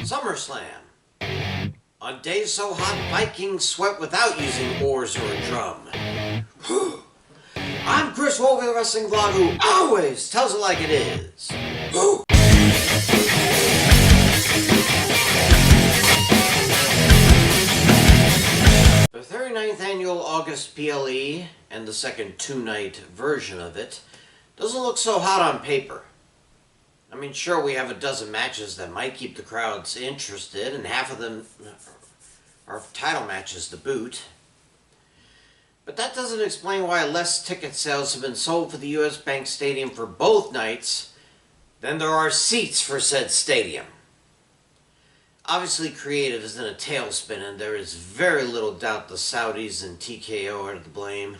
SummerSlam. On days so hot, Vikings sweat without using oars or a drum. I'm Chris Wolvie, the wrestling vlog who always tells it like it is. The 39th annual August PLE and the second two-night version of it doesn't look so hot on paper. I mean, sure, we have a dozen matches that might keep the crowds interested, and half of them are title matches to boot. But that doesn't explain why less ticket sales have been sold for the US Bank Stadium for both nights than there are seats for said stadium. Obviously, creative is in a tailspin, and there is very little doubt the Saudis and TKO are to blame.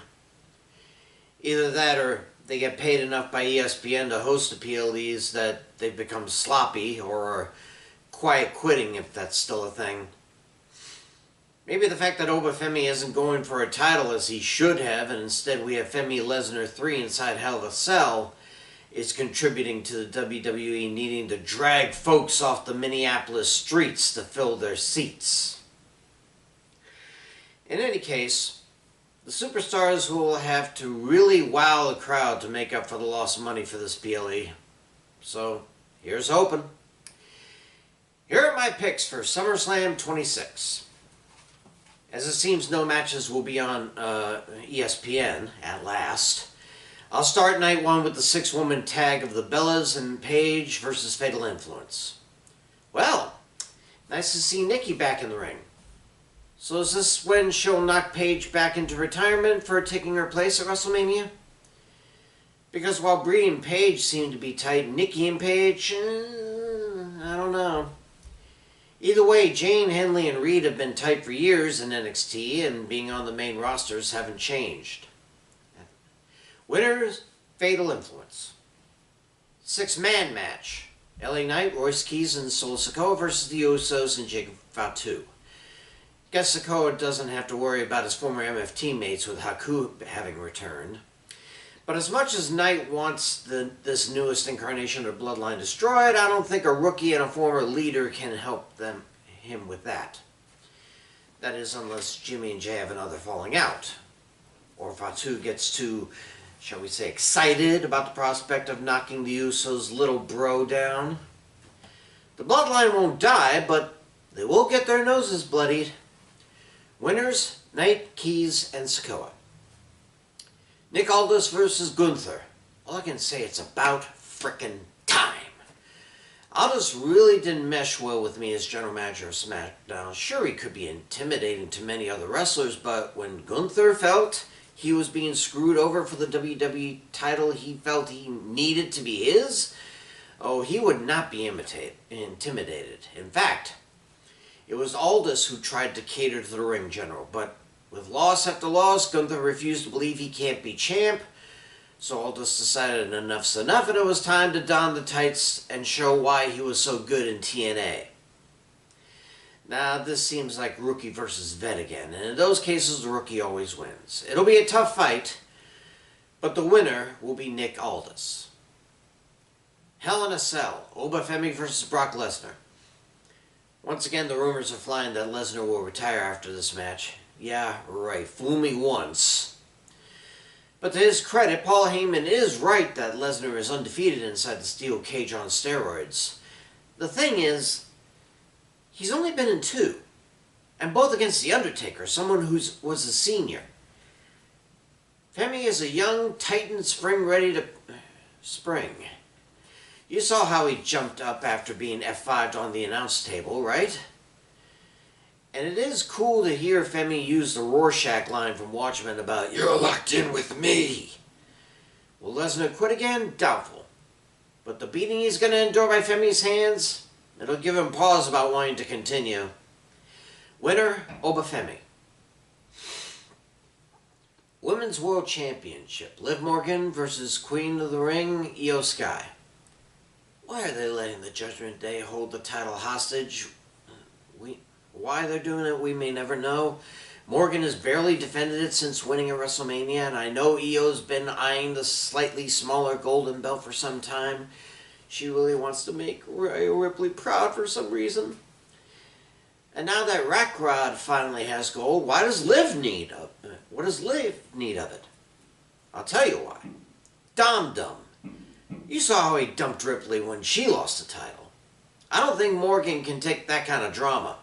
Either that or they get paid enough by ESPN to host the PLEs that they've become sloppy or are quiet quitting, if that's still a thing. Maybe the fact that Obafemi isn't going for a title as he should have, and instead we have Femi Lesnar 3 inside Hell in a Cell, is contributing to the WWE needing to drag folks off the Minneapolis streets to fill their seats. In any case, the superstars will have to really wow the crowd to make up for the loss of money for this PLE. So, here's hoping. Here are my picks for SummerSlam 26. As it seems no matches will be on ESPN at last, I'll start night one with the six-woman tag of the Bellas and Paige versus Fatal Influence. Well, nice to see Nikki back in the ring. So is this when she'll knock Paige back into retirement for taking her place at WrestleMania? Because while Brie and Paige seem to be tight, Nikki and Paige, I don't know. Either way, Jane, Henley, and Reed have been tight for years in NXT, and being on the main rosters haven't changed. Winners, Fatal Influence. Six-man match. LA Knight, Royce Keys, and Solo Sikoa versus the Usos and Jacob Fatu. Guess Sikoa doesn't have to worry about his former MF teammates with Haku having returned. But as much as Knight wants this newest incarnation of Bloodline destroyed, I don't think a rookie and a former leader can help him with that. That is, unless Jimmy and Jay have another falling out. Or Fatu gets too, shall we say, excited about the prospect of knocking the Usos' little bro down. The Bloodline won't die, but they will get their noses bloodied. Winners, Knight, Keys, and Sikoa. Nick Aldis versus Gunther. All I can say, it's about frickin' time. Aldis really didn't mesh well with me as general manager of SmackDown. Sure, he could be intimidating to many other wrestlers, but when Gunther felt he was being screwed over for the WWE title he felt he needed to be his, oh, he would not be intimidated. In fact, it was Aldis who tried to cater to the ring general, but with loss after loss, Gunther refused to believe he can't be champ, so Aldis decided enough's enough and it was time to don the tights and show why he was so good in TNA. Now, this seems like rookie versus vet again, and in those cases, the rookie always wins. It'll be a tough fight, but the winner will be Nick Aldis. Hell in a Cell, Obafemi versus Brock Lesnar. Once again, the rumors are flying that Lesnar will retire after this match. Yeah, right, fool me once. But to his credit, Paul Heyman is right that Lesnar is undefeated inside the steel cage on steroids. The thing is, he's only been in two, and both against The Undertaker, someone who was a senior. Femi is a young Titan spring ready to spring. You saw how he jumped up after being F5'd on the announce table, right? And it is cool to hear Femi use the Rorschach line from Watchmen about, "You're locked in with me." Will Lesnar quit again? Doubtful. But the beating he's going to endure by Femi's hands, it'll give him pause about wanting to continue. Winner, Obafemi. Women's World Championship. Liv Morgan versus Queen of the Ring, Io Sky. Why are they letting the Judgment Day hold the title hostage? Why they're doing it, we may never know. Morgan has barely defended it since winning at WrestleMania, and I know Io's been eyeing the slightly smaller golden belt for some time. She really wants to make Rhea Ripley proud for some reason. And now that Rackrod finally has gold, what does Liv need of it? I'll tell you why. Dom Dum. You saw how he dumped Ripley when she lost the title. I don't think Morgan can take that kind of drama.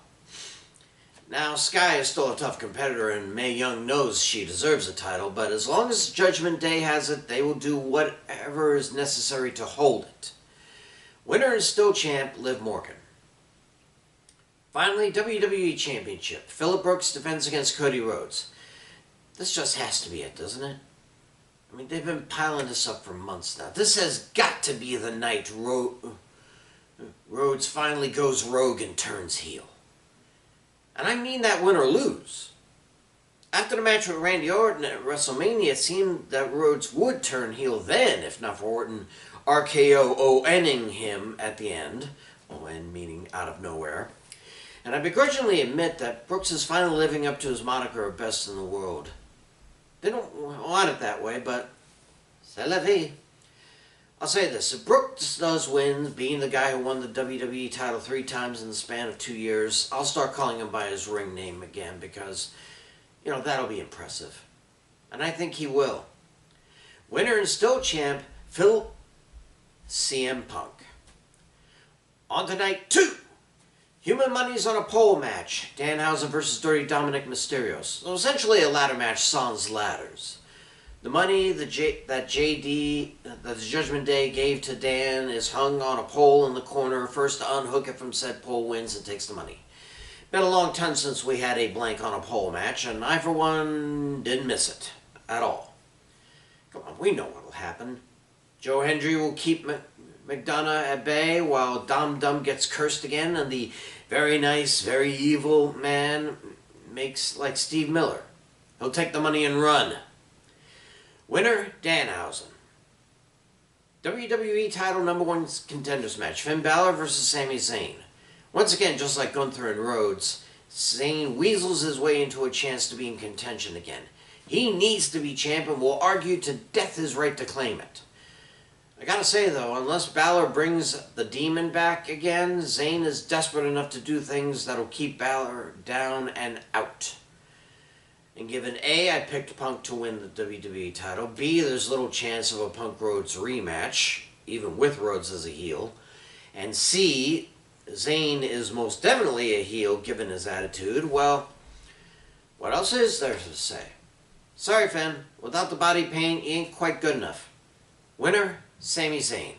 Now, Sky is still a tough competitor, and Mae Young knows she deserves a title, but as long as Judgment Day has it, they will do whatever is necessary to hold it. Winner is still champ, Liv Morgan. Finally, WWE Championship. Phillip Brooks defends against Cody Rhodes. This just has to be it, doesn't it? I mean, they've been piling this up for months now. This has got to be the night Rhodes finally goes rogue and turns heel. And I mean that win or lose. After the match with Randy Orton at WrestleMania, it seemed that Rhodes would turn heel then, if not for Orton RKO-O-N-ing him at the end. O-N meaning out of nowhere. And I begrudgingly admit that Brooks is finally living up to his moniker of best in the world. They don't want it that way, but c'est la vie. I'll say this, if Brooks does win, being the guy who won the WWE title 3 times in the span of 2 years, I'll start calling him by his ring name again because, that'll be impressive. And I think he will. Winner and still champ, Phil CM Punk. On to night 2. Human Money's on a pole match. Danhausen versus Dirty Dominic Mysterio. So essentially a ladder match sans ladders. The money that the Judgment Day gave to Dan is hung on a pole in the corner. First to unhook it from said pole wins and takes the money. Been a long time since we had a blank on a pole match, and I for one didn't miss it at all. Come on, we know what'll happen. Joe Hendry will keep McDonough at bay while Dom Dum gets cursed again, and the very nice, very evil man makes like Steve Miller. He'll take the money and run. Winner, Danhausen. WWE title #1 contenders match. Finn Balor versus Sami Zayn. Once again, just like Gunther and Rhodes, Zayn weasels his way into a chance to be in contention again. He needs to be champ and will argue to death his right to claim it. I gotta say though, unless Balor brings the demon back again, Zayn is desperate enough to do things that'll keep Balor down and out. And given A, I picked Punk to win the WWE title. B, there's little chance of a Punk Rhodes rematch, even with Rhodes as a heel. And C, Zayn is most definitely a heel given his attitude. Well, what else is there to say? Sorry, Finn, without the body paint, he ain't quite good enough. Winner, Sami Zayn.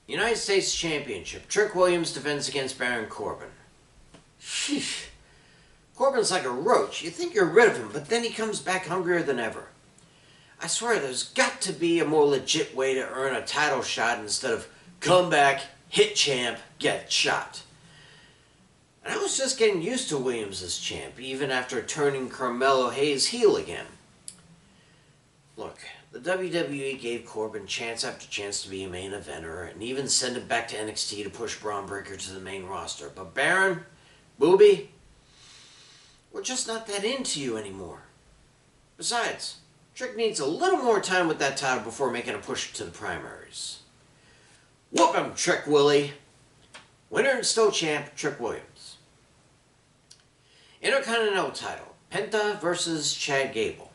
United States Championship. Trick Williams defends against Baron Corbin. Sheesh. Corbin's like a roach. You think you're rid of him, but then he comes back hungrier than ever. I swear there's got to be a more legit way to earn a title shot instead of come back, hit champ, get shot. And I was just getting used to Williams as champ, even after turning Carmelo Hayes heel again. Look, the WWE gave Corbin chance after chance to be a main eventer and even send him back to NXT to push Braun Breaker to the main roster. But Baron, Booby, we're just not that into you anymore. Besides, Trick needs a little more time with that title before making a push to the primaries. Whoop him, Trick Willie. Winner and still champ, Trick Williams. Intercontinental title, Penta versus Chad Gable.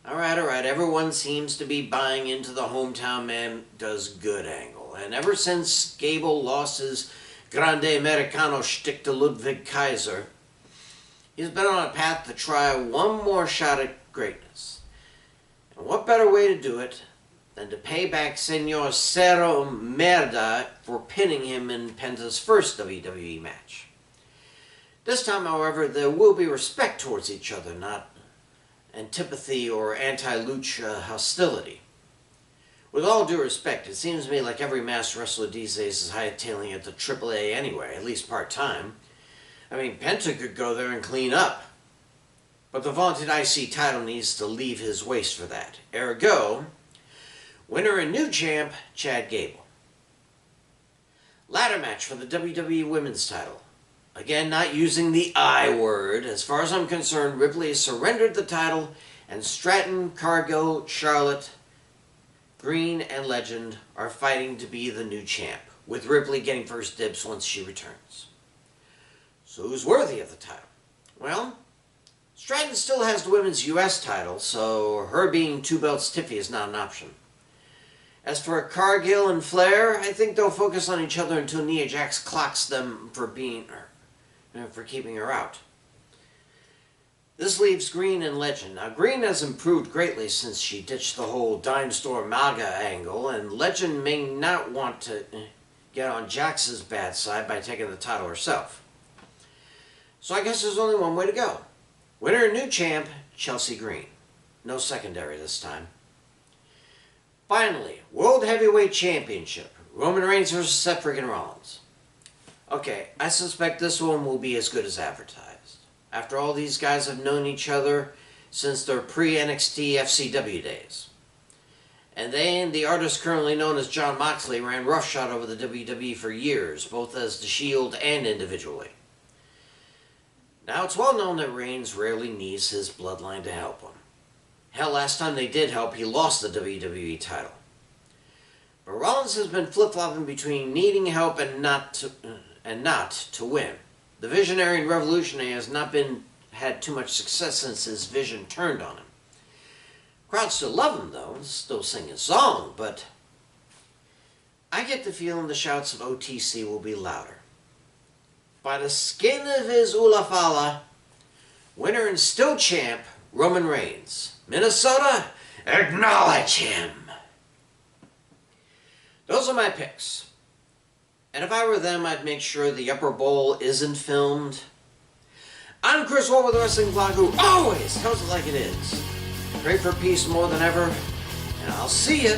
Alright, everyone seems to be buying into the hometown man does good angle. And ever since Gable lost his Grande Americano shtick to Ludwig Kaiser, he's been on a path to try one more shot at greatness. And what better way to do it than to pay back Senor Cero Merda for pinning him in Penta's first WWE match. This time, however, there will be respect towards each other, not antipathy or anti-lucha hostility. With all due respect, it seems to me like every masked wrestler these days is hightailing it to AAA anyway, at least part-time. I mean, Penta could go there and clean up. But the vaunted IC title needs to leave his waist for that. Ergo, winner and new champ, Chad Gable. Ladder match for the WWE Women's title. Again, not using the I word. As far as I'm concerned, Ripley surrendered the title, and Stratton, Cargill, Charlotte, Green, and Legend are fighting to be the new champ. with Ripley getting first dibs once she returns. So who's worthy of the title? Well, Stratton still has the women's U.S. title, so her being two belts tiffy is not an option. As for Cargill and Flair, I think they'll focus on each other until Nia Jax clocks them for keeping her out. This leaves Green and Legend. Now, Green has improved greatly since she ditched the whole dime store MAGA angle, and Legend may not want to get on Jax's bad side by taking the title herself. So I guess there's only one way to go. Winner and new champ, Chelsea Green. No secondary this time. Finally, World Heavyweight Championship. Roman Reigns versus Seth freaking Rollins. Okay, I suspect this one will be as good as advertised. After all, these guys have known each other since their pre-NXT FCW days. And they and the artist currently known as Jon Moxley ran roughshod over the WWE for years, both as The Shield and individually. Now, it's well known that Reigns rarely needs his bloodline to help him. Hell, last time they did help, he lost the WWE title. But Rollins has been flip-flopping between needing help and not to win. The visionary and revolutionary has not had too much success since his vision turned on him. Crowds still love him, though, and still sing his song, but I get the feeling the shouts of OTC will be louder. By the skin of his ulafala, winner and still champ, Roman Reigns. Minnesota, acknowledge him. Those are my picks. And if I were them, I'd make sure the upper bowl isn't filmed. I'm Chris Wolvie, the wrestling blog, who always tells it like it is. Pray for peace more than ever, and I'll see you